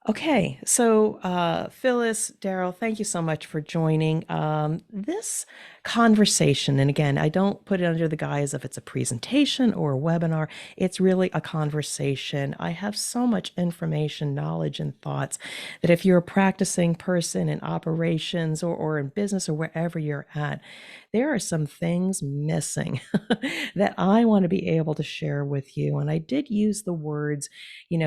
Okay, so Phyllis, Daryl, thank you so much for joining this conversation. And again, I don't put it under the guise of it's a presentation or a webinar. It's really a conversation. I have so much information, knowledge, and thoughts that if you're a practicing person in operations or in business or wherever you're at, there are some things missing that I want to be able to share with you. And I did use the words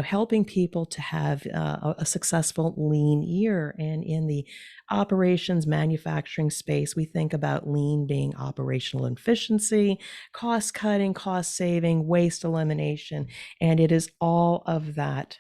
helping people to have a successful lean year. And in the operations manufacturing space, we think about lean being operational efficiency, cost cutting, cost saving, waste elimination, and it is all of that.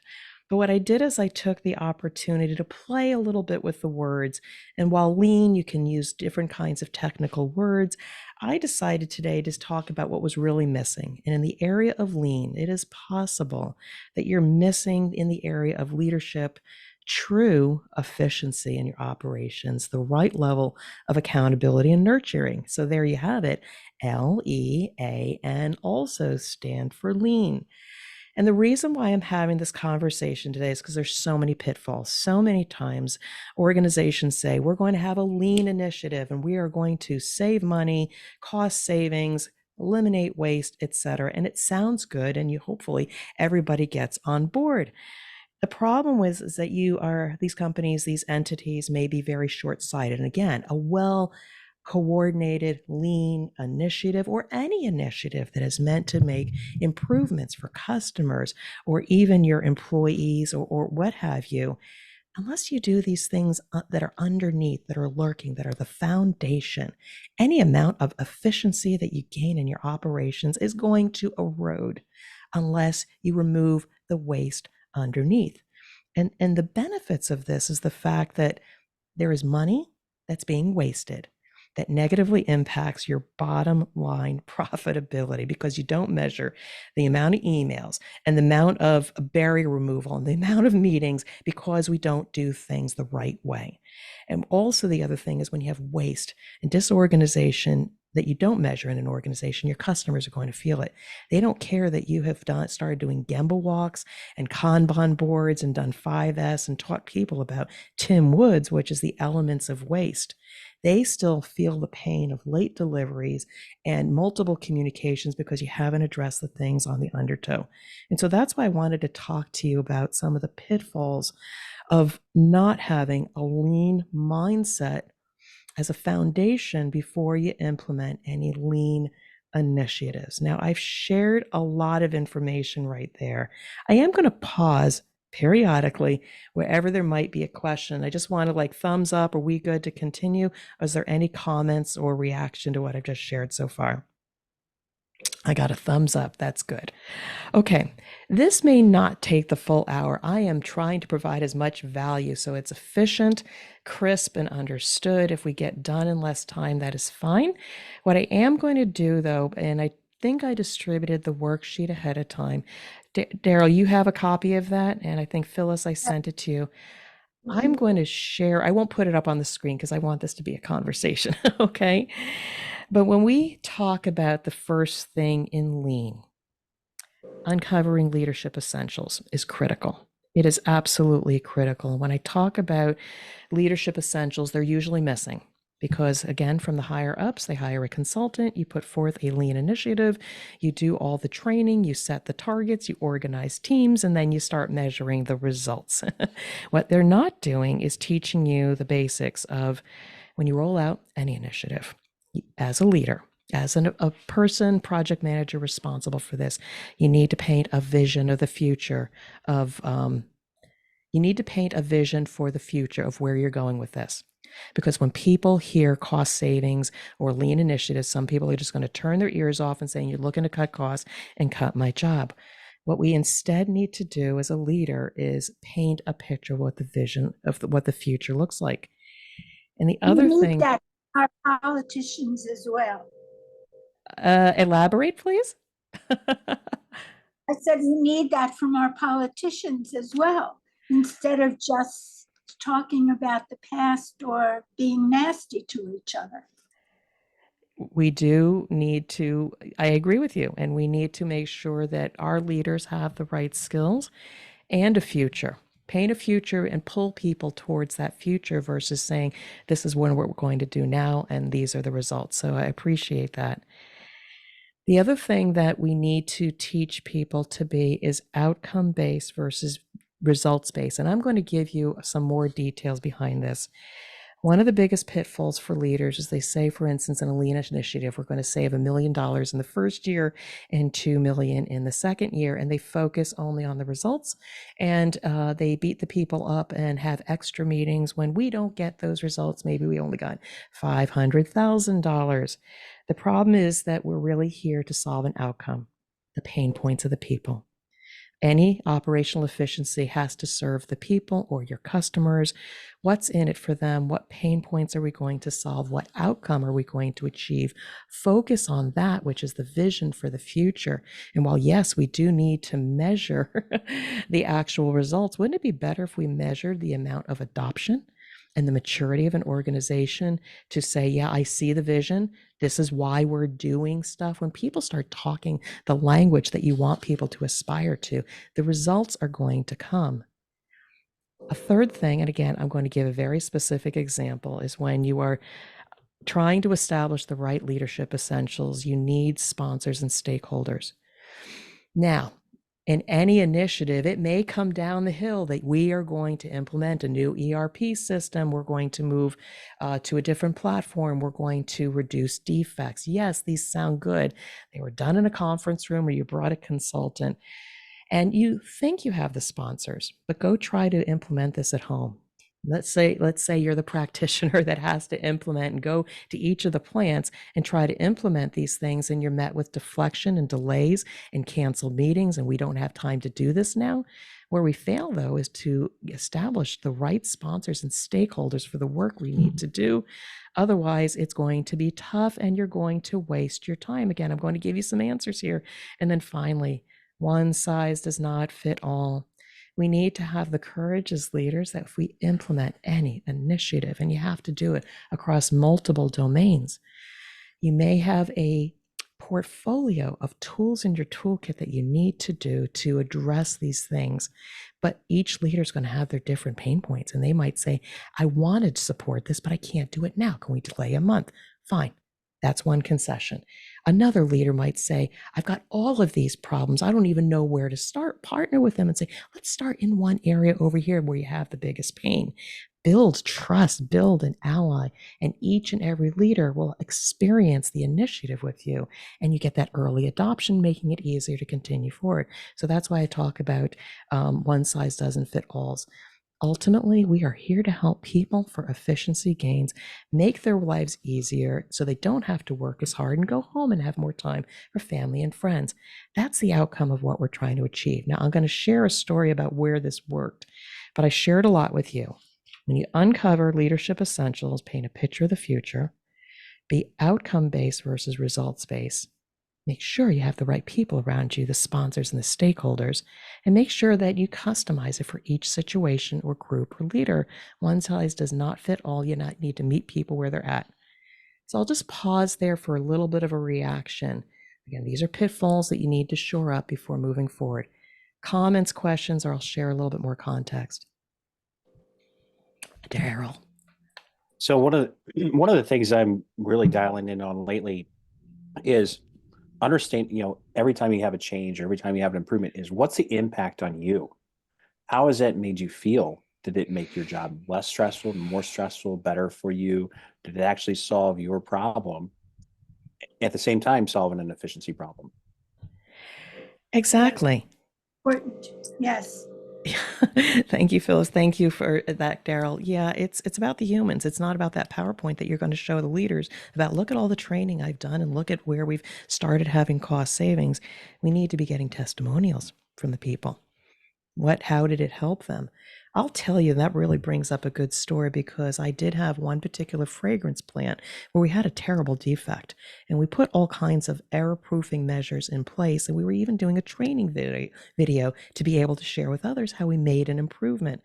But what I did is I took the opportunity to play a little bit with the words. And while lean, you can use different kinds of technical words. I decided today to talk about what was really missing. And in the area of lean, it is possible that you're missing in the area of leadership true efficiency in your operations, the right level of accountability and nurturing. So there you have it. LEAN also stand for lean. And the reason why I'm having this conversation today is because there's so many pitfalls. So many times organizations say, we're going to have a lean initiative and we are going to save money, cost savings, eliminate waste, etc. And it sounds good, and you hopefully everybody gets on board. The problem is that these companies, these entities may be very short-sighted. And again, a well coordinated lean initiative or any initiative that is meant to make improvements for customers or even your employees or what have you, unless you do these things that are underneath, that are lurking, that are the foundation, any amount of efficiency that you gain in your operations is going to erode unless you remove the waste underneath. And the benefits of this is the fact that there is money that's being wasted that negatively impacts your bottom line profitability because you don't measure the amount of emails and the amount of barrier removal and the amount of meetings because we don't do things the right way. And also the other thing is when you have waste and disorganization that you don't measure in an organization, your customers are going to feel it. They don't care that you have started doing Gemba walks and Kanban boards and done 5S and taught people about Tim Woods, which is the elements of waste. They still feel the pain of late deliveries and multiple communications because you haven't addressed the things on the undertow. And so that's why I wanted to talk to you about some of the pitfalls of not having a lean mindset as a foundation before you implement any lean initiatives. Now, I've shared a lot of information right there. I am going to pause periodically wherever there might be a question. I just want to thumbs up. Are we good to continue? Is there any comments or reaction to what I've just shared so far? I got a thumbs up. That's good. Okay, this may not take the full hour. I am trying to provide as much value so it's efficient, crisp, and understood. If we get done in less time, that is fine. What I am going to do, though, and I think I distributed the worksheet ahead of time. Daryl, you have a copy of that, and I think Phyllis, I sent it to you. I'm going to share, I won't put it up on the screen because I want this to be a conversation, okay? But when we talk about the first thing in lean, uncovering leadership essentials is critical. It is absolutely critical. When I talk about leadership essentials, they're usually missing because, again, from the higher ups, they hire a consultant, you put forth a lean initiative, you do all the training, you set the targets, you organize teams, and then you start measuring the results. What they're not doing is teaching you the basics of when you roll out any initiative as a leader, as a person, project manager responsible for this, you need to paint a vision of the future of, you need to paint a vision for the future of where you're going with this. Because when people hear cost savings or lean initiatives, some people are just going to turn their ears off and saying, you're looking to cut costs and cut my job. What we instead need to do as a leader is paint a picture of what the vision of what the future looks like. And the other thing, that our politicians as well. Elaborate, please. I said we need that from our politicians as well, instead of just talking about the past or being nasty to each other. We do need to, I agree with you, and we need to make sure that our leaders have the right skills and a future paint a future and pull people towards that future versus saying, this is what we're going to do now, and these are the results. So I appreciate that. The other thing that we need to teach people to be is outcome based versus results based. And I'm going to give you some more details behind this. One of the biggest pitfalls for leaders is they say, for instance, in a lean initiative, we're going to save $1 million in the first year and $2 million in the second year, and they focus only on the results, and they beat the people up and have extra meetings when we don't get those results. Maybe we only got $500,000. The problem is that we're really here to solve an outcome, the pain points of the people. Any operational efficiency has to serve the people or your customers. What's in it for them? What pain points are we going to solve? What outcome are we going to achieve? Focus on that, which is the vision for the future. And while, yes, we do need to measure the actual results, wouldn't it be better if we measured the amount of adoption and the maturity of an organization to say, yeah, I see the vision. This is why we're doing stuff. When people start talking the language that you want people to aspire to, the results are going to come. A third thing, and again, I'm going to give a very specific example, is when you are trying to establish the right leadership essentials, you need sponsors and stakeholders. Now, in any initiative, it may come down the hill that we are going to implement a new ERP system. We're going to move to a different platform. We're going to reduce defects. Yes, these sound good. They were done in a conference room, or you brought a consultant, and you think you have the sponsors, but go try to implement this at home. Let's say you're the practitioner that has to implement and go to each of the plants and try to implement these things, and you're met with deflection and delays and canceled meetings, and we don't have time to do this now. Where we fail, though, is to establish the right sponsors and stakeholders for the work we need to do. Otherwise, it's going to be tough and you're going to waste your time. Again, I'm going to give you some answers here. And then finally, one size does not fit all. We need to have the courage as leaders that if we implement any initiative, and you have to do it across multiple domains, you may have a portfolio of tools in your toolkit that you need to do to address these things. But each leader is going to have their different pain points, and they might say, I wanted to support this, but I can't do it now. Can we delay a month? Fine. That's one concession. Another leader might say, I've got all of these problems. I don't even know where to start. Partner with them and say, let's start in one area over here where you have the biggest pain. Build trust, build an ally, and each and every leader will experience the initiative with you, and you get that early adoption, making it easier to continue forward. So that's why I talk about one size doesn't fit all. Ultimately, we are here to help people for efficiency gains, make their lives easier so they don't have to work as hard and go home and have more time for family and friends. That's the outcome of what we're trying to achieve. Now, I'm going to share a story about where this worked, but I shared a lot with you. When you uncover leadership essentials, paint a picture of the future, be outcome-based versus results-based. Make sure you have the right people around you, the sponsors and the stakeholders, and make sure that you customize it for each situation or group or leader. One size does not fit all. You need to meet people where they're at. So I'll just pause there for a little bit of a reaction. Again, these are pitfalls that you need to shore up before moving forward. Comments, questions, or I'll share a little bit more context. Daryl. So one of the things I'm really dialing in on lately is understand, every time you have a change or every time you have an improvement, is what's the impact on you? How has that made you feel? Did it make your job less stressful, more stressful, better for you? Did it actually solve your problem? At the same time, solving an efficiency problem. Exactly. Important. Yes. Thank you, Phyllis. Thank you for that, Daryl. Yeah, it's about the humans. It's not about that PowerPoint that you're going to show the leaders about, look at all the training I've done and look at where we've started having cost savings. We need to be getting testimonials from the people. How did it help them? I'll tell you, that really brings up a good story, because I did have one particular fragrance plant where we had a terrible defect, and we put all kinds of error-proofing measures in place, and we were even doing a training video to be able to share with others how we made an improvement.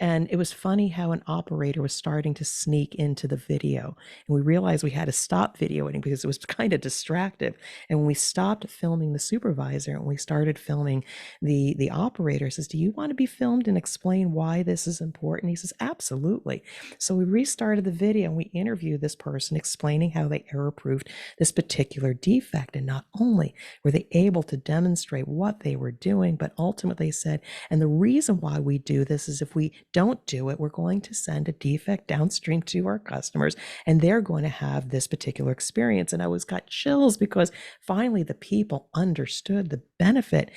And it was funny how an operator was starting to sneak into the video. And we realized we had to stop videoing because it was kind of distractive. And when we stopped filming the supervisor and we started filming the operator, says, "Do you want to be filmed and explain why this is important?" He says, "Absolutely." So we restarted the video and we interviewed this person explaining how they error-proofed this particular defect. And not only were they able to demonstrate what they were doing, but ultimately said, and the reason why we do this is if we don't do it, we're going to send a defect downstream to our customers and they're going to have this particular experience. And I was got chills because finally the people understood the benefit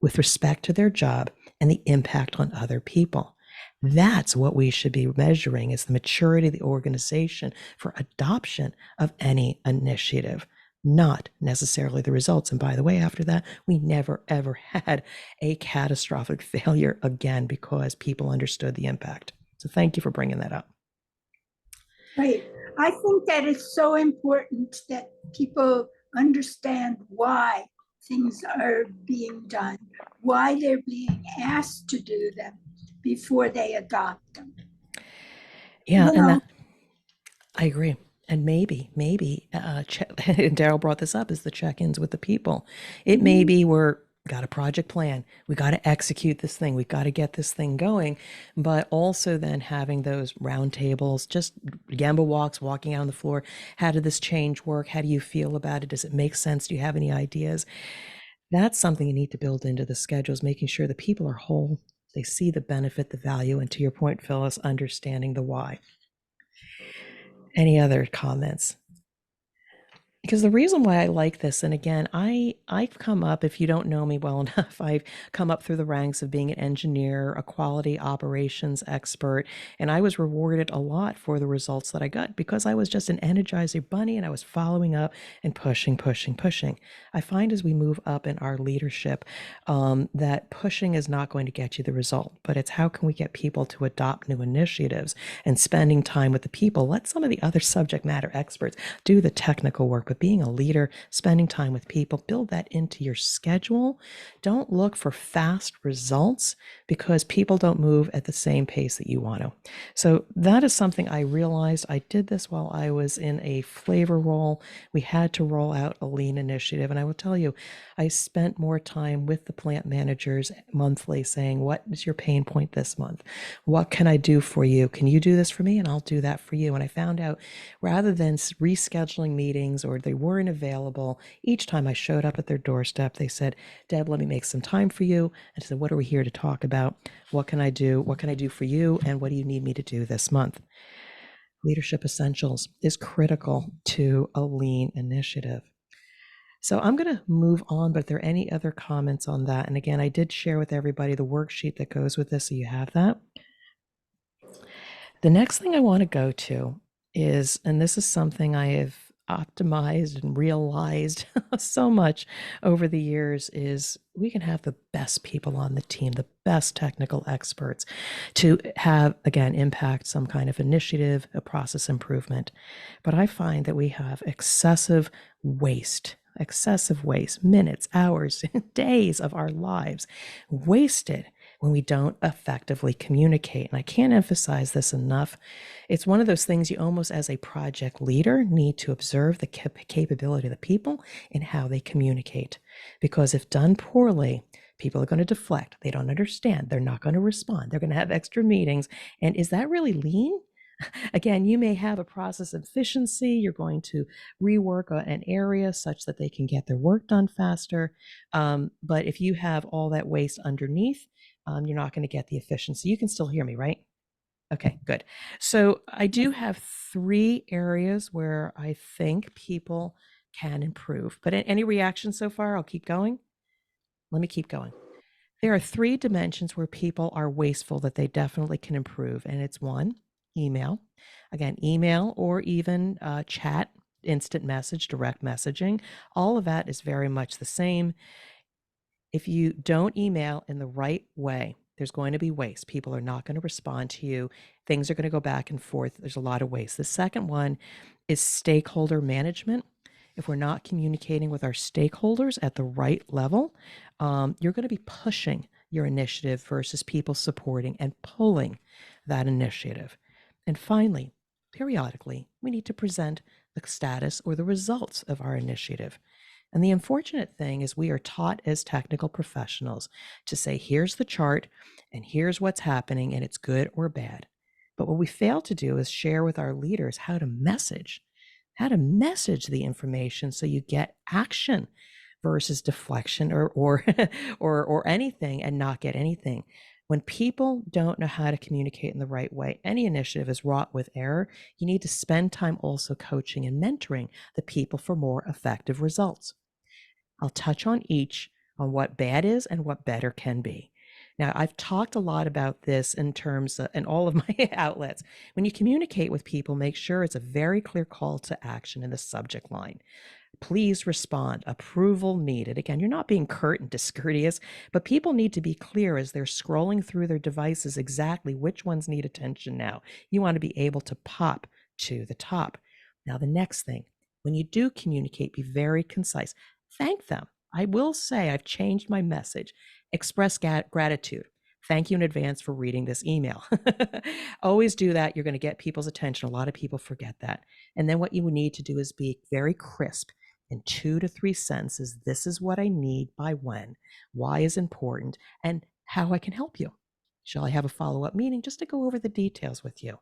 with respect to their job and the impact on other people. That's what we should be measuring, is the maturity of the organization for adoption of any initiative, not necessarily the results. And by the way, after that, we never, ever had a catastrophic failure again because people understood the impact. So thank you for bringing that up. Right. I think that it's so important that people understand why things are being done, why they're being asked to do them before they adopt them. Yeah, You and know, that I agree. And maybe, and Daryl brought this up, is the check-ins with the people. It may be we're got a project plan. We got to execute this thing. We got to get this thing going. But also then having those round tables, just Gemba walks, walking out on the floor. How did this change work? How do you feel about it? Does it make sense? Do you have any ideas? That's something you need to build into the schedules, making sure the people are whole. They see the benefit, the value, and to your point, Phyllis, understanding the why. Any other comments? Because the reason why I like this, and again, I've come up, if you don't know me well enough, I've come up through the ranks of being an engineer, a quality operations expert, and I was rewarded a lot for the results that I got because I was just an Energizer bunny and I was following up and pushing, pushing, pushing. I find as we move up in our leadership that pushing is not going to get you the result, but it's how can we get people to adopt new initiatives and spending time with the people. Let some of the other subject matter experts do the technical work, but being a leader, spending time with people, build that into your schedule. Don't look for fast results because people don't move at the same pace that you want to. So that is something I realized. I did this while I was in a flavor role. We had to roll out a lean initiative. And I will tell you, I spent more time with the plant managers monthly saying, what is your pain point this month? What can I do for you? Can you do this for me? And I'll do that for you. And I found out rather than rescheduling meetings or they weren't available, each time I showed up at their doorstep, they said, "Deb, let me make some time for you." And I said, "What are we here to talk about? What can I do? What can I do for you? And what do you need me to do this month?" Leadership Essentials is critical to a lean initiative. So I'm going to move on, but if there are any other comments on that, and again, I did share with everybody the worksheet that goes with this, so you have that. The next thing I want to go to is, and this is something I have optimized and realized so much over the years, is we can have the best people on the team, the best technical experts to have, again, impact some kind of initiative, a process improvement. But I find that we have excessive waste, minutes, hours, days of our lives wasted when we don't effectively communicate. And I can't emphasize this enough. It's one of those things you almost, as a project leader, need to observe the capability of the people and how they communicate. Because if done poorly, people are going to deflect. They don't understand. They're not going to respond. They're going to have extra meetings. And is that really lean? Again, you may have a process efficiency. You're going to rework an area such that they can get their work done faster. But if you have all that waste underneath, you're not going to get the efficiency. You can still hear me, right? Okay, good. So I do have 3 areas where I think people can improve. But any reactions so far? I'll keep going. Let me keep going. There are 3 dimensions where people are wasteful that they definitely can improve. And it's 1, email. Again, email or even chat, instant message, direct messaging. All of that is very much the same. If you don't email in the right way, there's going to be waste. People are not going to respond to you. Things are going to go back and forth. There's a lot of waste. The second one is stakeholder management. If we're not communicating with our stakeholders at the right level, you're going to be pushing your initiative versus people supporting and pulling that initiative. And finally, periodically, we need to present the status or the results of our initiative. And the unfortunate thing is, we are taught as technical professionals to say, here's the chart and here's what's happening, and it's good or bad. But what we fail to do is share with our leaders how to message the information so you get action versus deflection or or anything and not get anything. When people don't know how to communicate in the right way, any initiative is wrought with error. You need to spend time also coaching and mentoring the people for more effective results. I'll touch on each, on what bad is and what better can be. Now, I've talked a lot about this in terms of, in all of my outlets. When you communicate with people, make sure it's a very clear call to action in the subject line. Please respond. Approval needed. Again, you're not being curt and discourteous, but people need to be clear as they're scrolling through their devices exactly which ones need attention now. You want to be able to pop to the top. Now, the next thing, when you do communicate, be very concise. Thank them. I will say I've changed my message. Express gratitude. Thank you in advance for reading this email. Always do that. You're going to get people's attention. A lot of people forget that. And then what you would need to do is be very crisp in 2 to 3 sentences. This is what I need by when, why is important, and how I can help you. Shall I have a follow-up meeting just to go over the details with you?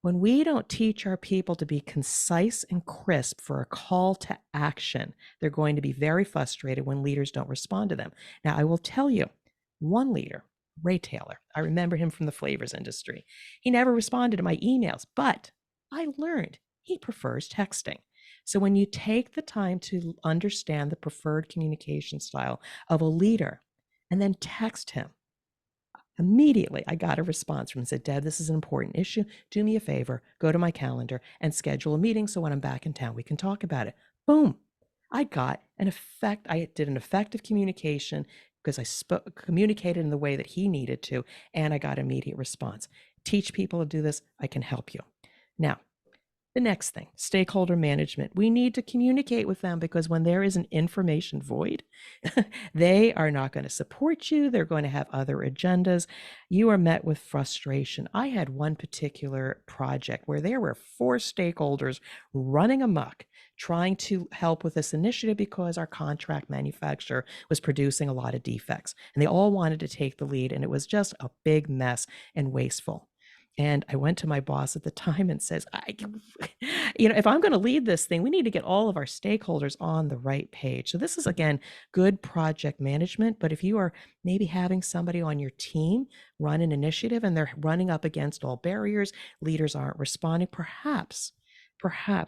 When we don't teach our people to be concise and crisp for a call to action, they're going to be very frustrated when leaders don't respond to them. Now, I will tell you, one leader, Ray Taylor, I remember him from the flavors industry. He never responded to my emails, but I learned he prefers texting. So when you take the time to understand the preferred communication style of a leader and then text him, immediately, I got a response from him and said, Deb, this is an important issue. Do me a favor, go to my calendar and schedule a meeting so when I'm back in town, we can talk about it. Boom. I did an effective communication because I communicated in the way that he needed to, and I got immediate response. Teach people to do this. I can help you. Now, the next thing, stakeholder management. We need to communicate with them because when there is an information void, they are not going to support you. They're going to have other agendas. You are met with frustration. I had one particular project where there were 4 stakeholders running amok, trying to help with this initiative because our contract manufacturer was producing a lot of defects. And they all wanted to take the lead, and it was just a big mess and wasteful. And I went to my boss at the time and says, if I'm going to lead this thing, we need to get all of our stakeholders on the right page. So this is, again, good project management. But if you are maybe having somebody on your team run an initiative and they're running up against all barriers, leaders aren't responding, perhaps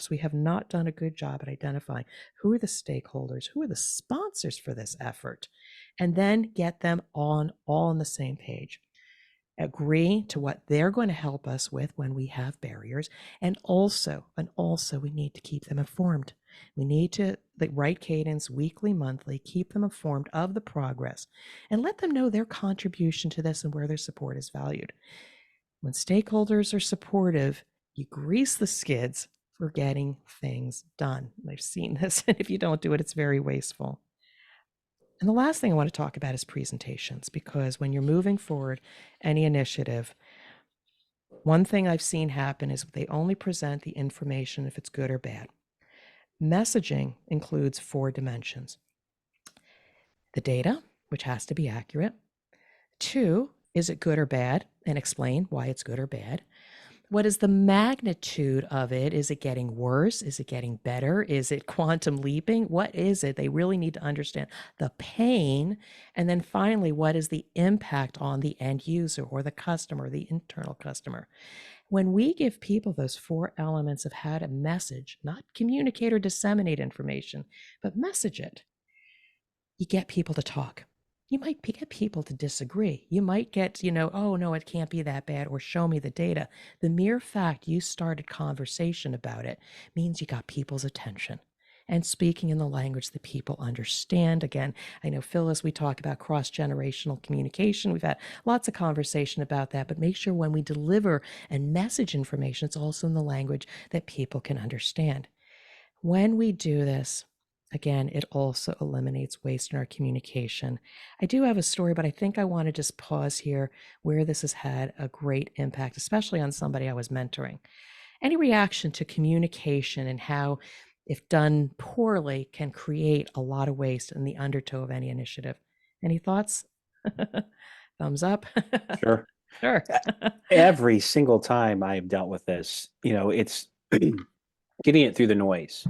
we have not done a good job at identifying who are the stakeholders, who are the sponsors for this effort, and then get them all on the same page. Agree to what they're going to help us with when we have barriers. And also we need to keep them informed. We need to, the right cadence, weekly, monthly, keep them informed of the progress and let them know their contribution to this and where their support is valued. When stakeholders are supportive, you grease the skids for getting things done. I've seen this, and if you don't do it, it's very wasteful. And the last thing I want to talk about is presentations, because when you're moving forward any initiative, one thing I've seen happen is they only present the information if it's good or bad. Messaging includes 4 dimensions. The data, which has to be accurate. 2, is it good or bad? And explain why it's good or bad. What is the magnitude of it? Is it getting worse? Is it getting better? Is it quantum leaping? What is it? They really need to understand the pain. And then finally, what is the impact on the end user or the customer, the internal customer? When we give people those 4 elements of how to message, not communicate or disseminate information, but message it, you get people to talk. You might get people to disagree. You might get, oh, no, it can't be that bad, or show me the data. The mere fact you started conversation about it means you got people's attention. And speaking in the language that people understand. Again, I know, Phyllis, we talk about cross-generational communication. We've had lots of conversation about that, but make sure when we deliver and message information, it's also in the language that people can understand. When we do this, Again, it also eliminates waste in our communication. I do have a story, but I think I want to just pause here where this has had a great impact, especially on somebody I was mentoring. Any reaction to communication and how, if done poorly, can create a lot of waste in the undertow of any initiative? Any thoughts? Thumbs up. Sure. Sure. Every single time I've dealt with this, it's getting it through the noise,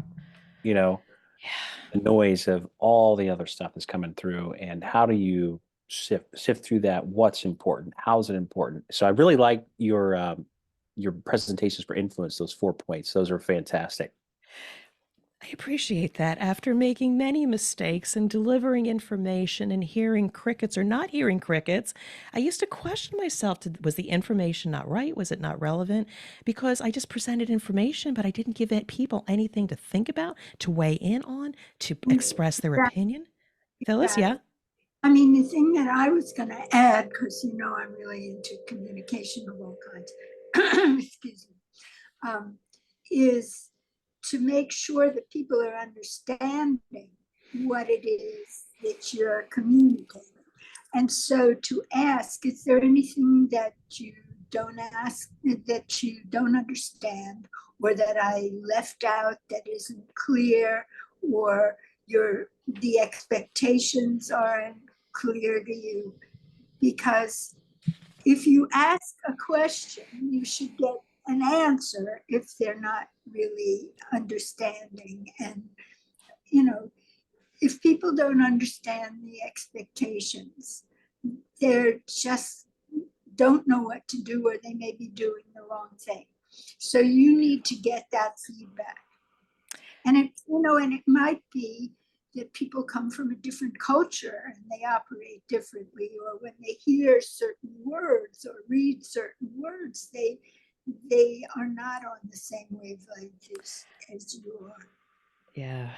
you know, Yeah. the noise of all the other stuff that's coming through, and how do you sift through that? What's important? How's it important? So I really like your presentations for influence. Those 4 points, those are fantastic. I appreciate that. After making many mistakes and delivering information and hearing crickets or not hearing crickets, I used to question myself, was the information not right? Was it not relevant? Because I just presented information, but I didn't give people anything to think about, to weigh in on, to express their opinion. Phyllis, yeah? Exactly. I mean, the thing that I was going to add, because I'm really into communication of all kinds, excuse me, is to make sure that people are understanding what it is that you're communicating. And so to ask, is there anything that you don't ask, that you don't understand, or that I left out that isn't clear, or the expectations aren't clear to you? Because if you ask a question, you should get an answer if they're not really understanding. And, if people don't understand the expectations, they're just don't know what to do, or they may be doing the wrong thing. So you need to get that feedback. And it might be that people come from a different culture and they operate differently, or when they hear certain words or read certain words, they are not on the same wavelength as you are. Yeah.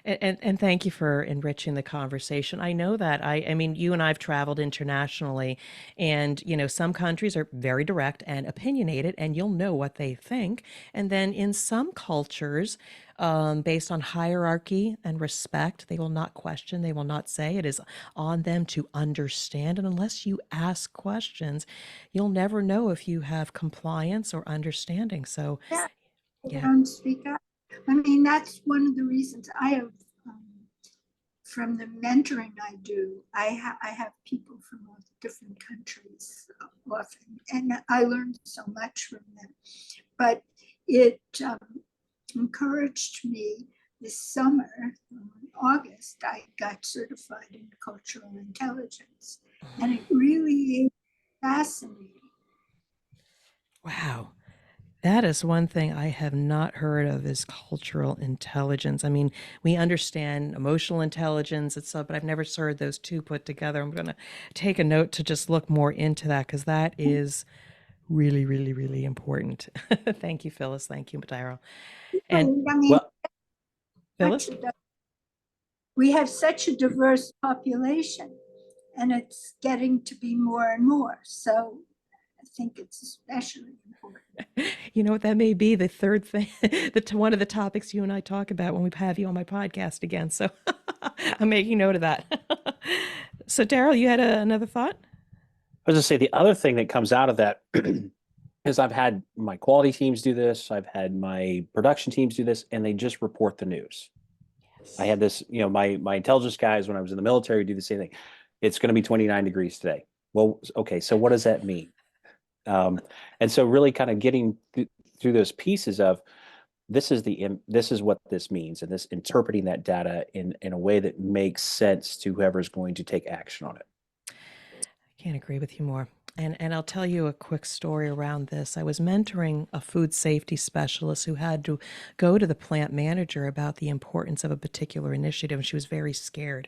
And thank you for enriching the conversation. I know that I mean, you and I've traveled internationally, and some countries are very direct and opinionated, and you'll know what they think. And then in some cultures, based on hierarchy and respect, they will not question, they will not say. It is on them to understand. And unless you ask questions, you'll never know if you have compliance or understanding. So, Yeah, they yeah. don't speak up. I mean, that's one of the reasons I have, from the mentoring I do, I have people from all different countries often, and I learned so much from them. But it encouraged me this summer, in August, I got certified in cultural intelligence, and it really is fascinating. Wow. That is one thing I have not heard of, is cultural intelligence. I mean, we understand emotional intelligence and stuff, but I've never heard those two put together. I'm going to take a note to just look more into that, because that is really, really, really important. Thank you, Phyllis. Thank you, Daryl. And I mean, Well, Phyllis? we have such a diverse population, and it's getting to be more and more. So I think it's especially important. You know what, that may be the third thing, one of the topics you and I talk about when we have you on my podcast again. So I'm making note of that. So, Daryl, you had another thought? I was going to say the other thing that comes out of that is I've had my quality teams do this, I've had my production teams do this, and they just report the news. I had this, my intelligence guys when I was in the military do the same thing. It's going to be 29 degrees today. Well, okay, so what does that mean? And so really kind of getting through those pieces of this is what this means, and this interpreting that data in a way that makes sense to whoever's going to take action on it. I can't agree with you more. And I'll tell you a quick story around this. I was mentoring a food safety specialist who had to go to the plant manager about the importance of a particular initiative, and she was very scared.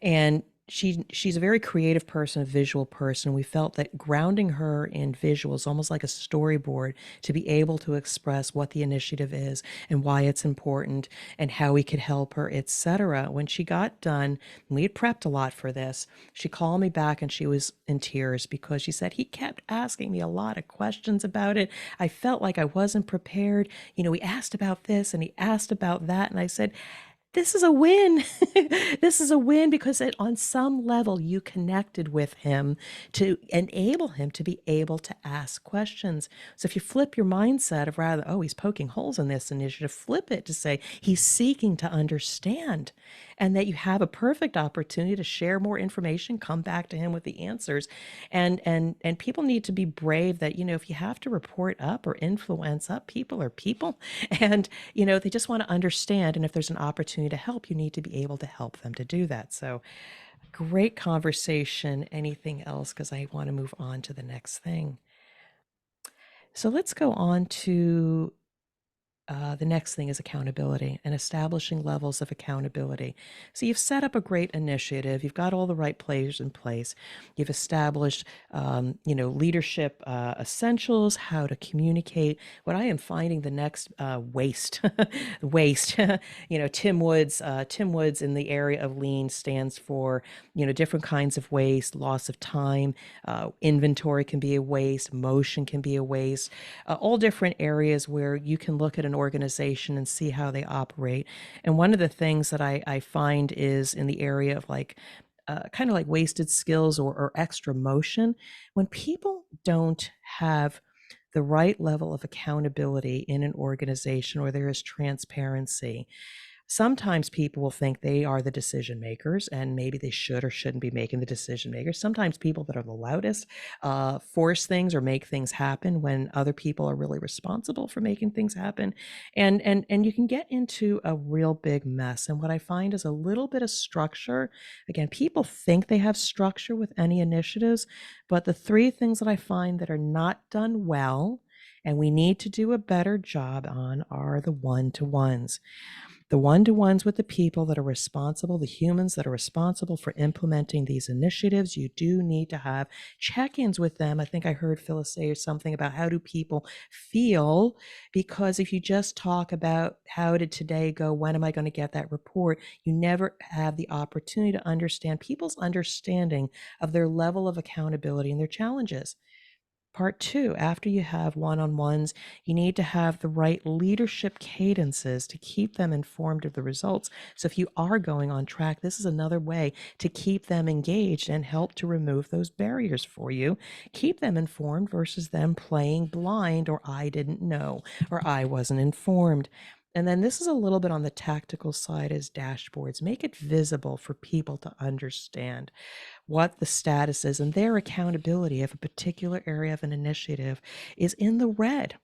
And she's a very creative person, a visual person. We felt that grounding her in visuals, almost like a storyboard, to be able to express what the initiative is and why it's important and how we could help her, etc. When she got done, we had prepped a lot for this. She called me back and she was in tears because she said, he kept asking me a lot of questions about it. I felt like I wasn't prepared. We asked about this and he asked about that. And I said, this is a win. This is a win because on some level you connected with him to enable him to be able to ask questions. So if you flip your mindset of rather, oh, he's poking holes in this initiative, flip it to say he's seeking to understand, and that you have a perfect opportunity to share more information, come back to him with the answers. And people need to be brave that, if you have to report up or influence up, people are people. And they just want to understand. And if there's an opportunity to help, you need to be able to help them to do that. So great conversation. Anything else? Because I want to move on to the next thing. So let's go on to the next thing is accountability and establishing levels of accountability. So you've set up a great initiative. You've got all the right players in place. You've established, leadership essentials, how to communicate. What I am finding the next waste, waste. Tim Woods. Tim Woods in the area of lean stands for different kinds of waste, loss of time, inventory can be a waste, motion can be a waste, all different areas where you can look at an organization and see how they operate. And one of the things that I find is in the area of kind of like wasted skills or extra motion, when people don't have the right level of accountability in an organization or there is transparency. Sometimes people will think they are the decision makers, and maybe they should or shouldn't be making the decision makers. Sometimes people that are the loudest force things or make things happen when other people are really responsible for making things happen. And you can get into a real big mess. And what I find is a little bit of structure. Again, people think they have structure with any initiatives, but the three things that I find that are not done well and we need to do a better job on are the one-to-ones. The one-to-ones with the people that are responsible, the humans that are responsible for implementing these initiatives. You do need to have check-ins with them. I think I heard Phyllis say something about how do people feel, because if you just talk about how did today go, when am I going to get that report, you never have the opportunity to understand people's understanding of their level of accountability and their challenges. Part two, after you have one-on-ones, you need to have the right leadership cadences to keep them informed of the results. So if you are going on track, this is another way to keep them engaged and help to remove those barriers for you. Keep them informed versus them playing blind or I didn't know or I wasn't informed. And then this is a little bit on the tactical side as dashboards. Make it visible for people to understand what the status is and their accountability if a particular area of an initiative is in the red.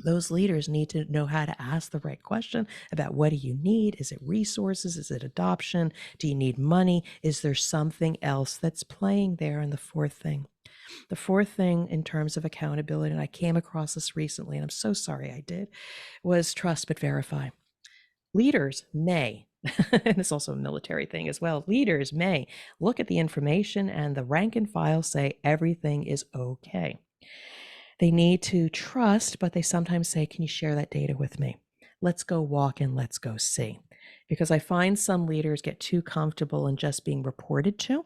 Those leaders need to know how to ask the right question about what do you need? Is it resources? Is it adoption? Do you need money? Is there something else that's playing there? And the fourth thing in terms of accountability, and I came across this recently, and I'm so sorry I did, was trust but verify. Leaders may, and it's also a military thing as well, leaders may look at the information and the rank and file say everything is okay. They need to trust, but they sometimes say, can you share that data with me? Let's go walk and let's go see. Because I find some leaders get too comfortable in just being reported to,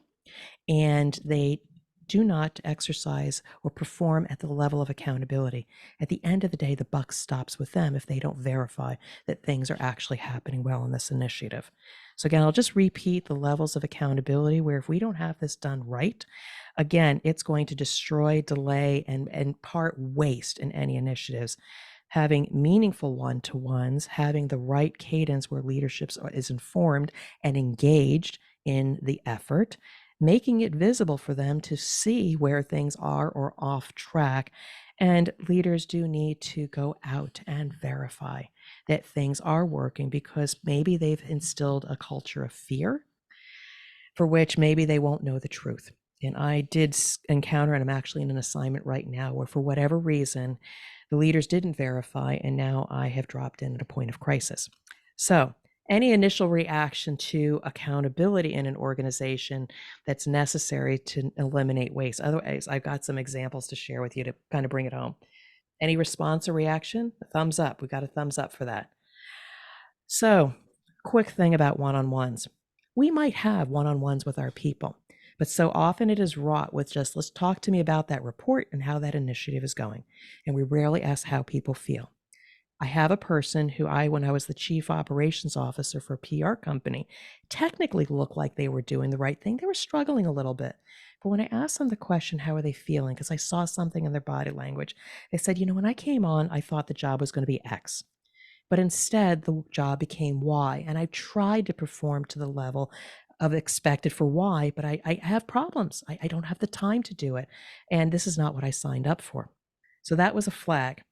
and they do not exercise or perform at the level of accountability. At the end of the day, the buck stops with them if they don't verify that things are actually happening well in this initiative. So again, I'll just repeat the levels of accountability where if we don't have this done right, again, it's going to destroy, delay, and part waste in any initiatives. Having meaningful one-to-ones, having the right cadence where leadership is informed and engaged in the effort, making it visible for them to see where things are or off track. And leaders do need to go out and verify that things are working, because maybe they've instilled a culture of fear for which maybe they won't know the truth. And I did encounter, and I'm actually in an assignment right now where for whatever reason, the leaders didn't verify, and now I have dropped in at a point of crisis. So any initial reaction to accountability in an organization that's necessary to eliminate waste. Otherwise, I've got some examples to share with you to kind of bring it home. Any response or reaction? A thumbs up. We got a thumbs up for that. So, quick thing about one-on-ones. We might have one-on-ones with our people, but so often it is wrought with just, let's talk to me about that report and how that initiative is going. And we rarely ask how people feel. I have a person who when I was the chief operations officer for a PR company, technically looked like they were doing the right thing. They were struggling a little bit. But when I asked them the question, how are they feeling? Because I saw something in their body language, they said, when I came on, I thought the job was going to be X. But instead, the job became Y. And I tried to perform to the level of expected for Y, but I have problems. I don't have the time to do it. And this is not what I signed up for. So that was a flag.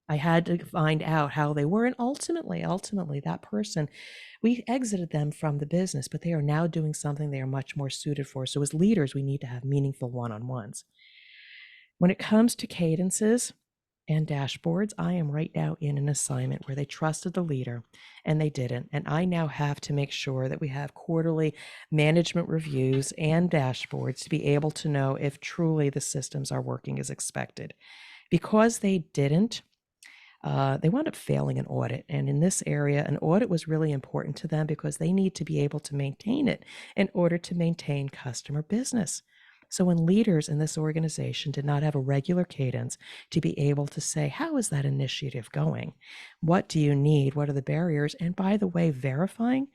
I had to find out how they were. And ultimately, that person, we exited them from the business, but they are now doing something they are much more suited for. So as leaders, we need to have meaningful one-on-ones. When it comes to cadences and dashboards, I am right now in an assignment where they trusted the leader and they didn't. And I now have to make sure that we have quarterly management reviews and dashboards to be able to know if truly the systems are working as expected. Because they didn't, they wound up failing an audit. And in this area, an audit was really important to them because they need to be able to maintain it in order to maintain customer business. So when leaders in this organization did not have a regular cadence to be able to say, how is that initiative going? What do you need? What are the barriers? And by the way, verifying,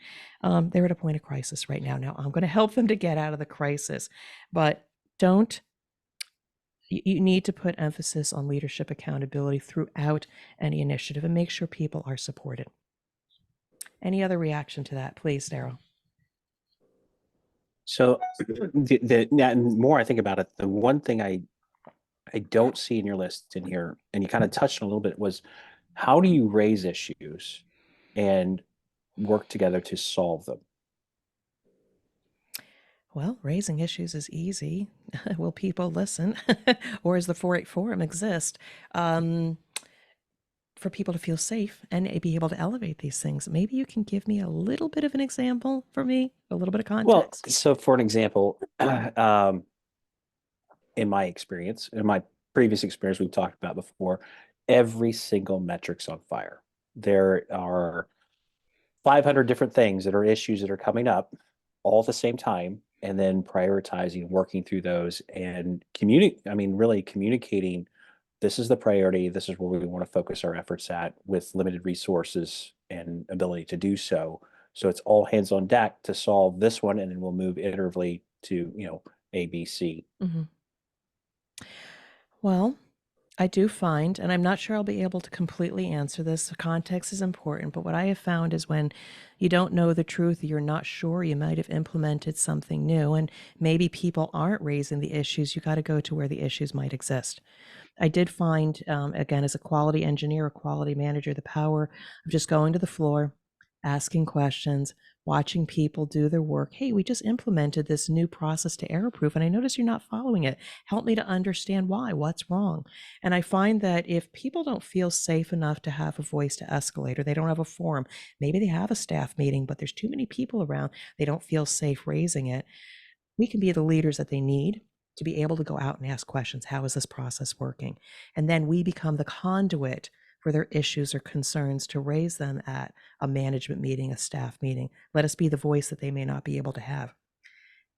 they're at a point of crisis right now. Now, I'm going to help them to get out of the crisis, but you need to put emphasis on leadership accountability throughout any initiative and make sure people are supported. Any other reaction to that, please, Daryl? So the more I think about it, the one thing I don't see in your list in here, and you kind of touched on a little bit, was how do you raise issues and work together to solve them? Well, raising issues is easy. Will people listen? Or does the 4-H forum exist for people to feel safe and be able to elevate these things? Maybe you can give me a little bit of an example for me, a little bit of context. Well, so for an example, in my experience, in my previous experience we've talked about before, every single metric's on fire. There are 500 different things that are issues that are coming up all at the same time, and then prioritizing, working through those, and really communicating, this is the priority, this is where we want to focus our efforts at with limited resources and ability to do so. So it's all hands on deck to solve this one, and then we'll move iteratively to, A, B, C. Mm-hmm. Well, I do find, and I'm not sure I'll be able to completely answer this, context is important, but what I have found is when you don't know the truth, you're not sure, you might have implemented something new, and maybe people aren't raising the issues, you got to go to where the issues might exist. I did find, again, as a quality engineer, a quality manager, the power of just going to the floor, asking questions, watching people do their work. Hey, we just implemented this new process to error-proof, and I notice you're not following it. Help me to understand why, what's wrong. And I find that if people don't feel safe enough to have a voice to escalate, or they don't have a forum, maybe they have a staff meeting, but there's too many people around, they don't feel safe raising it, we can be the leaders that they need to be able to go out and ask questions. How is this process working? And then we become the conduit for their issues or concerns to raise them at a management meeting, a staff meeting. Let us be the voice that they may not be able to have.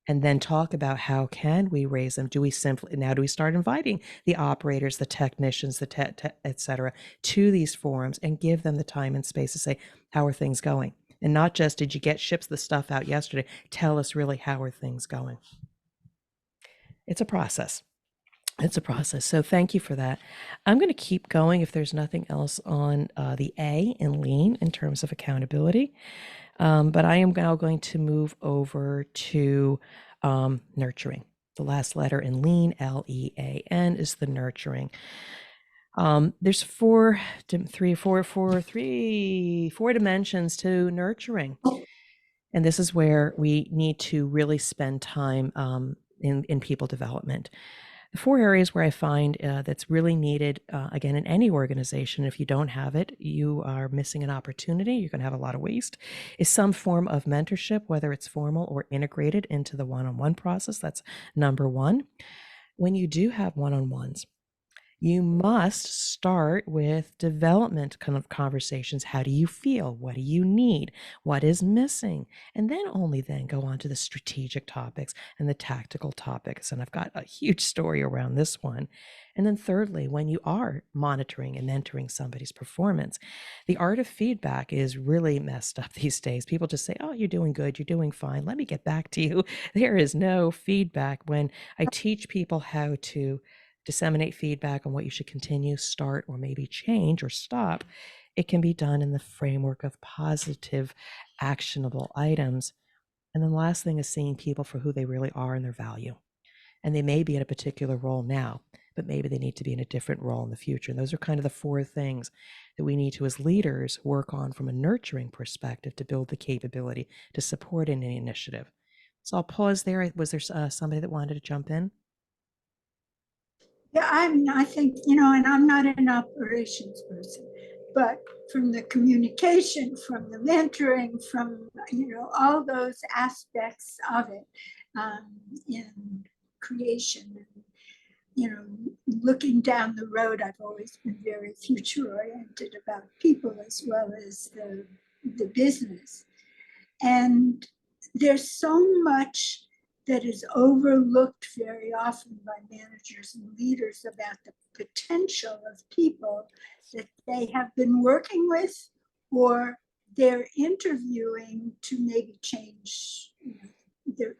And then talk about how can we raise them? Do we start inviting the operators, the technicians, et cetera, to these forums and give them the time and space to say, how are things going? And not just, did you ship the stuff out yesterday? Tell us really, how are things going? It's a process. It's a process. So thank you for that. I'm going to keep going if there's nothing else on the A in lean in terms of accountability. But I am now going to move over to nurturing. The last letter in lean, L-E-A-N, is the nurturing. There's four dimensions to nurturing. And this is where we need to really spend time in people development. The 4 areas where I find that's really needed, again, in any organization, if you don't have it, you are missing an opportunity. You're going to have a lot of waste, is some form of mentorship, whether it's formal or integrated into the one-on-one process. That's number 1. When you do have one-on-ones, You must start with development kind of conversations. How do you feel? What do you need? What is missing? And then only then go on to the strategic topics and the tactical topics. And I've got a huge story around this one. And then thirdly, when you are monitoring and mentoring somebody's performance, the art of feedback is really messed up these days. People just say, "Oh, you're doing good, you're doing fine. Let me get back to you." There is no feedback. When I teach people how to disseminate feedback on what you should continue, start, or maybe change or stop, it can be done in the framework of positive, actionable items. And then the last thing is seeing people for who they really are and their value. And they may be in a particular role now, but maybe they need to be in a different role in the future. And those are kind of the four things that we need to, as leaders, work on from a nurturing perspective to build the capability to support any initiative. So I'll pause there. Was there somebody that wanted to jump in? Yeah, I think, and I'm not an operations person, but from the communication, from the mentoring, from, all those aspects of it in creation, and, looking down the road, I've always been very future oriented about people as well as the business. And there's so much that is overlooked very often by managers and leaders about the potential of people that they have been working with or they're interviewing to maybe change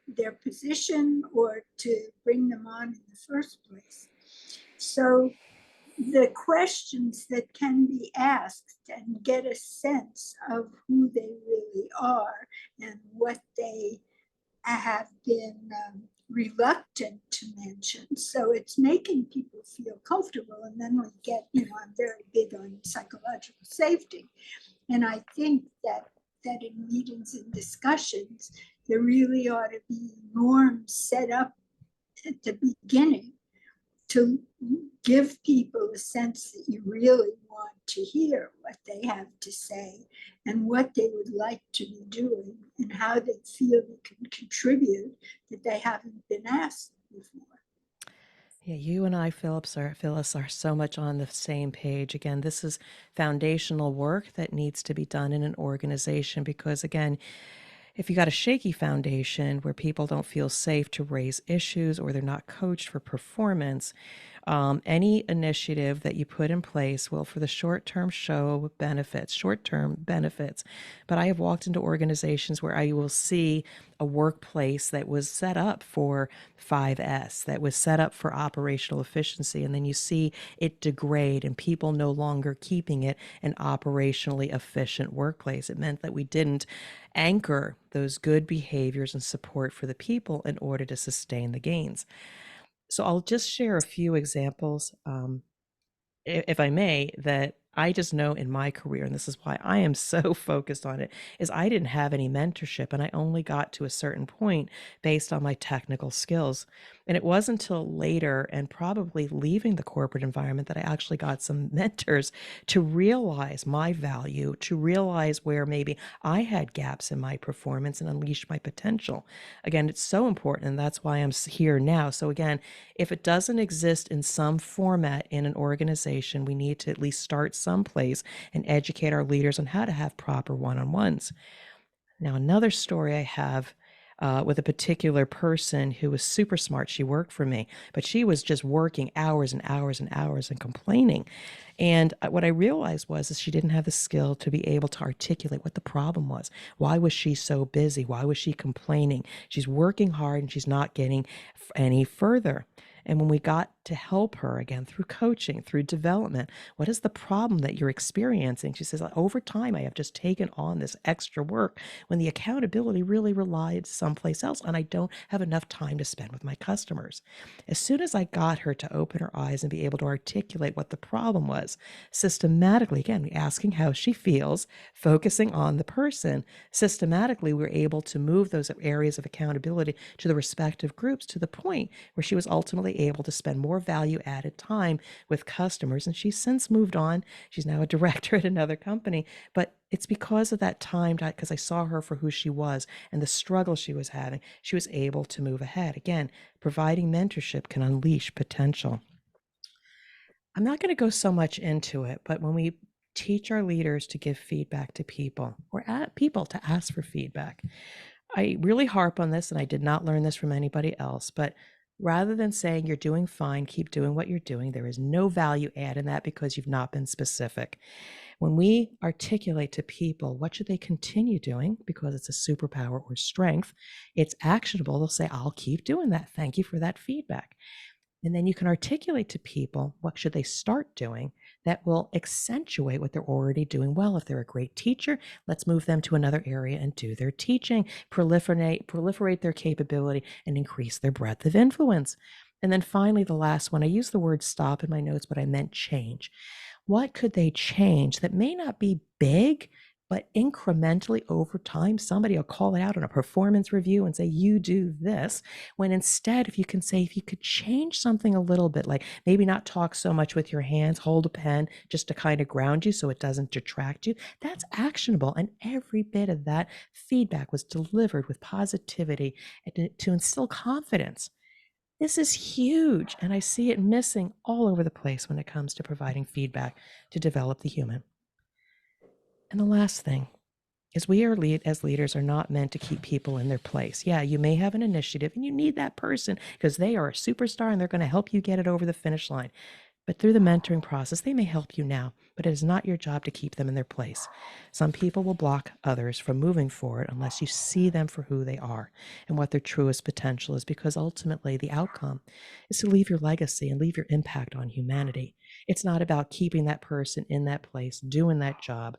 their position or to bring them on in the first place. So the questions that can be asked and get a sense of who they really are and what they have been reluctant to mention. So it's making people feel comfortable. And then we get, I'm very big on psychological safety. And I think that in meetings and discussions, there really ought to be norms set up at the beginning to give people a sense that you really want to hear what they have to say and what they would like to be doing and how they feel they can contribute that they haven't been asked before. Yeah, you and I, Phyllis, are so much on the same page. Again, this is foundational work that needs to be done in an organization because, again, if you got a shaky foundation where people don't feel safe to raise issues or they're not coached for performance, any initiative that you put in place will, for the short term, show benefits, short term benefits. But I have walked into organizations where I will see a workplace that was set up for 5S, that was set up for operational efficiency, and then you see it degrade and people no longer keeping it an operationally efficient workplace. It meant that we didn't anchor those good behaviors and support for the people in order to sustain the gains. So I'll just share a few examples, if I may, that I just know in my career, and this is why I am so focused on it, is I didn't have any mentorship and I only got to a certain point based on my technical skills. And it wasn't until later and probably leaving the corporate environment that I actually got some mentors to realize my value, to realize where maybe I had gaps in my performance and unleash my potential. Again, it's so important, and that's why I'm here now. So again, if it doesn't exist in some format in an organization, we need to at least start someplace and educate our leaders on how to have proper one-on-ones. Now, another story I have with a particular person who was super smart. She worked for me, but she was just working hours and hours and hours and complaining. And what I realized was is she didn't have the skill to be able to articulate what the problem was. Why was she so busy? Why was she complaining? She's working hard and she's not getting any further. And when we got to help her again through coaching, through development, what is the problem that you're experiencing? She says, over time, I have just taken on this extra work when the accountability really relied someplace else, and I don't have enough time to spend with my customers. As soon as I got her to open her eyes and be able to articulate what the problem was, systematically, again, asking how she feels, focusing on the person, systematically, we were able to move those areas of accountability to the respective groups to the point where she was ultimately able to spend more value added time with customers. And she's since moved on. She's now a director at another company, but it's because of that time, because I saw her for who she was and the struggle she was having, she was able to move ahead. Again, providing mentorship can unleash potential. I'm not going to go so much into it, but when we teach our leaders to give feedback to people or at people to ask for feedback, I really harp on this, and I did not learn this from anybody else, but rather than saying you're doing fine, keep doing what you're doing, there is no value add in that because you've not been specific. When we articulate to people what should they continue doing because it's a superpower or strength, it's actionable. They'll say, I'll keep doing that. Thank you for that feedback. And then you can articulate to people what should they start doing that will accentuate what they're already doing well. If they're a great teacher, let's move them to another area and do their teaching, proliferate their capability, and increase their breadth of influence. And then finally, the last one, I use the word stop in my notes, but I meant change. What could they change that may not be big, but incrementally over time, somebody will call it out on a performance review and say, you do this. When instead, if you can say, if you could change something a little bit, like maybe not talk so much with your hands, hold a pen just to kind of ground you so it doesn't detract you, that's actionable. And every bit of that feedback was delivered with positivity and to instill confidence. This is huge, and I see it missing all over the place when it comes to providing feedback to develop the human. And the last thing is we are as leaders are not meant to keep people in their place. Yeah, you may have an initiative and you need that person because they are a superstar and they're going to help you get it over the finish line. But through the mentoring process, they may help you now, but it is not your job to keep them in their place. Some people will block others from moving forward unless you see them for who they are and what their truest potential is, because ultimately the outcome is to leave your legacy and leave your impact on humanity. It's not about keeping that person in that place, doing that job,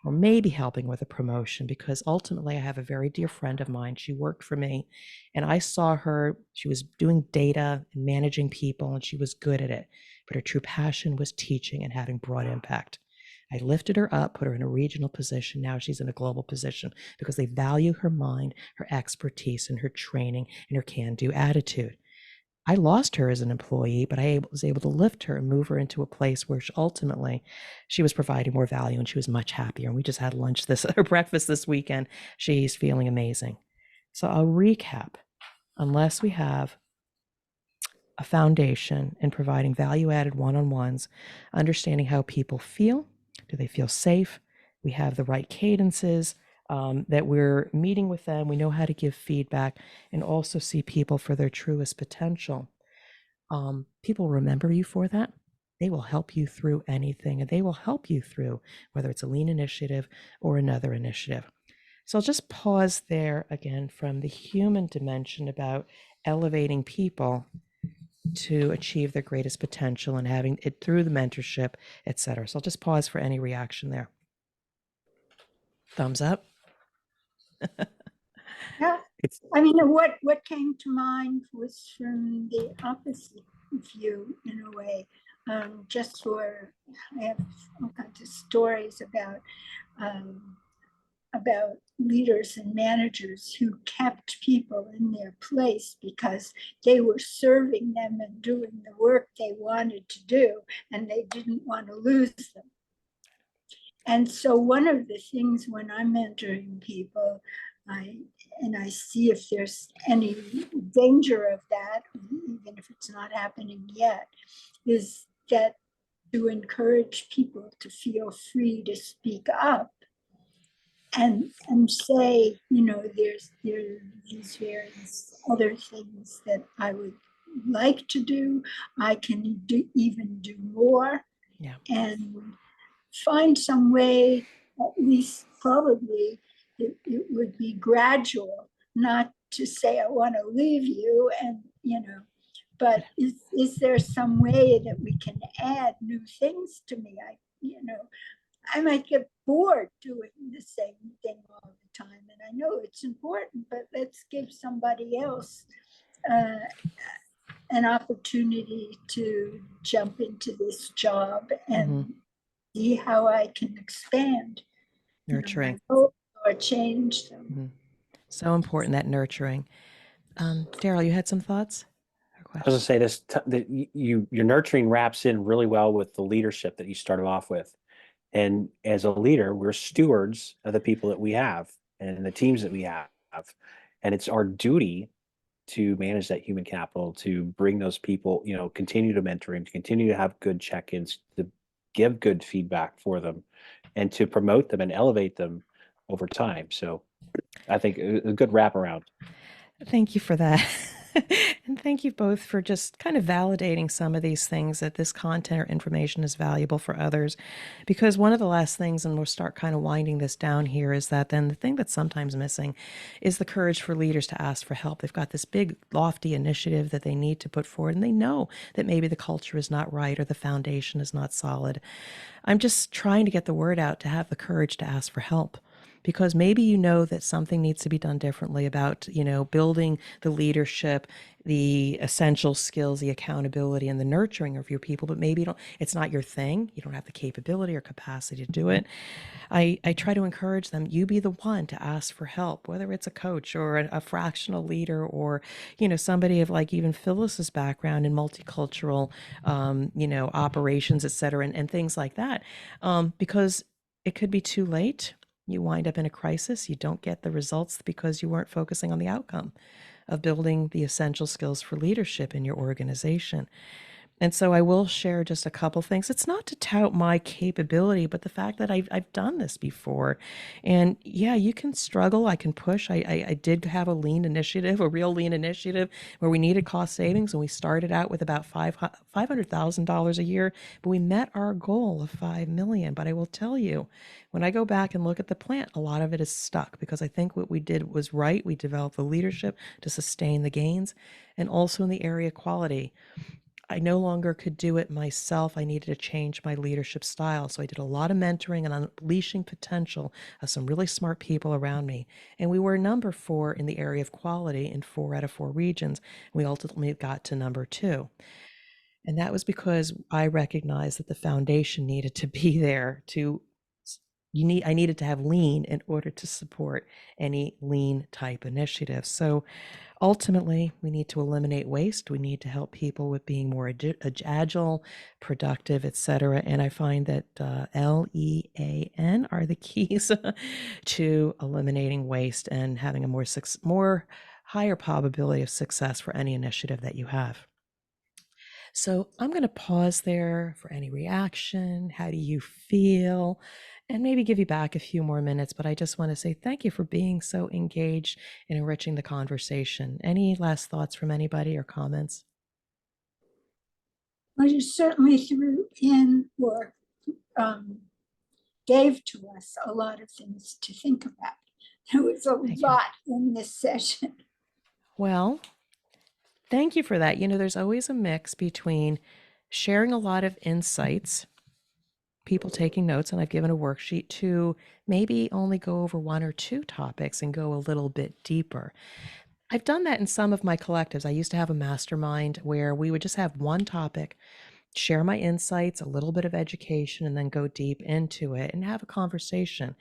or maybe helping with a promotion, because ultimately I have a very dear friend of mine. She worked for me and I saw her, she was doing data and managing people and she was good at it, but her true passion was teaching and having broad impact. I lifted her up, put her in a regional position. Now she's in a global position because they value her mind, her expertise, and her training and her can-do attitude. I lost her as an employee, but I was able to lift her and move her into a place where ultimately she was providing more value and she was much happier. And we just had lunch or breakfast this weekend. She's feeling amazing. So I'll recap. Unless we have a foundation in providing value-added one-on-ones, understanding how people feel, do they feel safe? We have the right cadences, that we're meeting with them. We know how to give feedback and also see people for their truest potential. People remember you for that. They will help you through anything, and they will help you through whether it's a lean initiative or another initiative. So I'll just pause there again from the human dimension about elevating people to achieve their greatest potential and having it through the mentorship, et cetera. So I'll just pause for any reaction there. Thumbs up. Yeah, It's I mean, what came to mind was from the opposite view in a way. Just for, I have all kinds of stories about leaders and managers who kept people in their place because they were serving them and doing the work they wanted to do, and they didn't want to lose them. And so one of the things when I'm mentoring people, I see if there's any danger of that, even if it's not happening yet, is that to encourage people to feel free to speak up and say, there's these various other things that I would like to do. I can even do more. Yeah. And find some way, at least probably it would be gradual, not to say I want to leave you and, but is there some way that we can add new things to me? I might get bored doing the same thing all the time. And I know it's important, but let's give somebody else an opportunity to jump into this job and see how I can expand, Nurturing. or change them. So important, that nurturing. Daryl, you had some thoughts or I was going to questions? say this, that your nurturing wraps in really well with the leadership that you started off with. And as a leader, we're stewards of the people that we have and the teams that we have. And it's our duty to manage that human capital, to bring those people, continue to mentor them, to continue to have good check-ins, to give good feedback for them, and to promote them and elevate them over time. So I think a good wraparound. Thank you for that. And thank you both for just kind of validating some of these things, that this content or information is valuable for others. Because one of the last things, and we'll start kind of winding this down here, is that then the thing that's sometimes missing is the courage for leaders to ask for help. They've got this big, lofty initiative that they need to put forward, and they know that maybe the culture is not right or the foundation is not solid. I'm just trying to get the word out to have the courage to ask for help, because maybe you know that something needs to be done differently about, building the leadership, the essential skills, the accountability, and the nurturing of your people, but maybe it's not your thing. You don't have the capability or capacity to do it. I try to encourage them, you be the one to ask for help, whether it's a coach or a fractional leader, or, somebody of like even Phyllis's background in multicultural, operations, et cetera, and things like that. Because it could be too late. You wind up in a crisis. You don't get the results because you weren't focusing on the outcome of building the essential skills for leadership in your organization. And so I will share just a couple things. It's not to tout my capability, but the fact that I've done this before. And yeah, you can struggle. I can push. I did have a lean initiative, a real lean initiative, where we needed cost savings. And we started out with about $500,000 a year, but we met our goal of $5 million. But I will tell you, when I go back and look at the plant, a lot of it is stuck, because I think what we did was right. We developed the leadership to sustain the gains, and also in the area of quality. I no longer could do it myself. I needed to change my leadership style. So I did a lot of mentoring and unleashing potential of some really smart people around me. And we were number 4 in the area of quality in 4 out of 4 regions. We ultimately got to number 2. And that was because I recognized that the foundation needed to be there I needed to have lean in order to support any lean type initiative. So ultimately, we need to eliminate waste. We need to help people with being more agile, productive, et cetera. And I find that LEAN are the keys to eliminating waste and having a more higher probability of success for any initiative that you have. So I'm going to pause there for any reaction. How do you feel? And maybe give you back a few more minutes, but I just want to say thank you for being so engaged in enriching the conversation. Any last thoughts from anybody or comments? Well, you certainly threw in or gave to us a lot of things to think about. There was a lot in this session. Well, thank you for that. There's always a mix between sharing a lot of insights, people taking notes, and I've given a worksheet, to maybe only go over 1 or 2 topics and go a little bit deeper. I've done that in some of my collectives. I used to have a mastermind where we would just have one topic, share my insights, a little bit of education, and then go deep into it and have a conversation.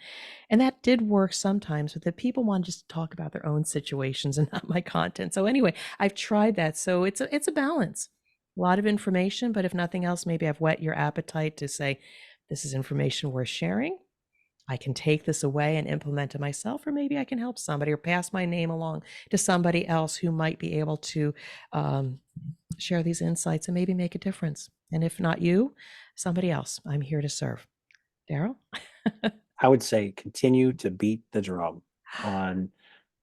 And that did work sometimes, but the people want just to talk about their own situations and not my content. So anyway, I've tried that. So it's a balance. A lot of information, but if nothing else, maybe I've whet your appetite to say, this is information worth sharing. I can take this away and implement it myself, or maybe I can help somebody or pass my name along to somebody else who might be able to share these insights and maybe make a difference. And if not you, somebody else. I'm here to serve. Daryl? I would say continue to beat the drum on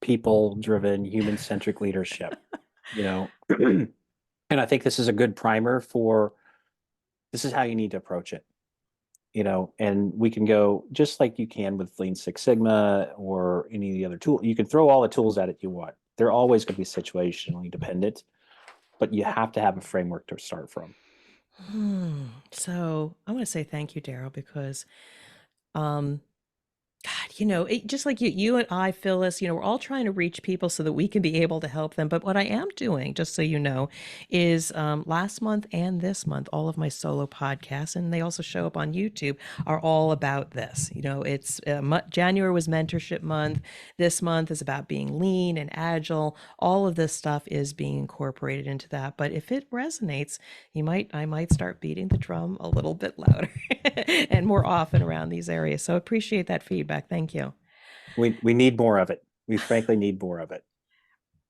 people-driven, human-centric leadership. And I think this is a good primer for this is how you need to approach it. And we can go just like you can with Lean Six Sigma or any of the other tools. You can throw all the tools at it you want. They're always going to be situationally dependent, but you have to have a framework to start from. So I want to say thank you, Daryl, because just like you and I, Phyllis, we're all trying to reach people so that we can be able to help them. But what I am doing, just so you know, is last month and this month, all of my solo podcasts, and they also show up on YouTube, are all about this. It's January was mentorship month. This month is about being lean and agile. All of this stuff is being incorporated into that. But if it resonates, I might start beating the drum a little bit louder and more often around these areas. So appreciate that feedback. Thank you. We need more of it. We frankly need more of it.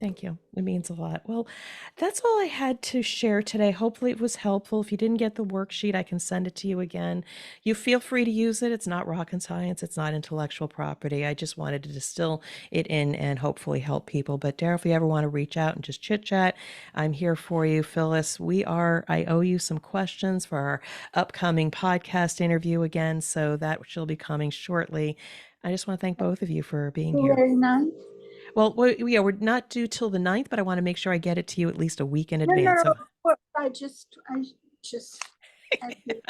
Thank you. It means a lot. Well, that's all I had to share today. Hopefully, it was helpful. If you didn't get the worksheet, I can send it to you again. You feel free to use it. It's not rocket science, it's not intellectual property. I just wanted to distill it in and hopefully help people. But, Daryl, if you ever want to reach out and just chit chat, I'm here for you. Phyllis, I owe you some questions for our upcoming podcast interview again. So that shall be coming shortly. I just want to thank both of you for being here. Very nice. Well, yeah, we're not due till the 9th, but I want to make sure I get it to you at least a week in No, advance. no, So, of course, I just had the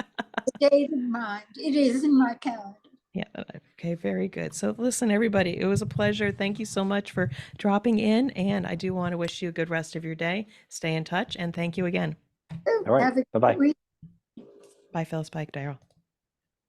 date in mind. It is in my calendar. yeah, okay, very good. So, listen, everybody, it was a pleasure. Thank you so much for dropping in. And I do want to wish you a good rest of your day. Stay in touch, and thank you again. All right. Have a Bye-bye. good week. Bye, Phyllis. Bye, Daryl.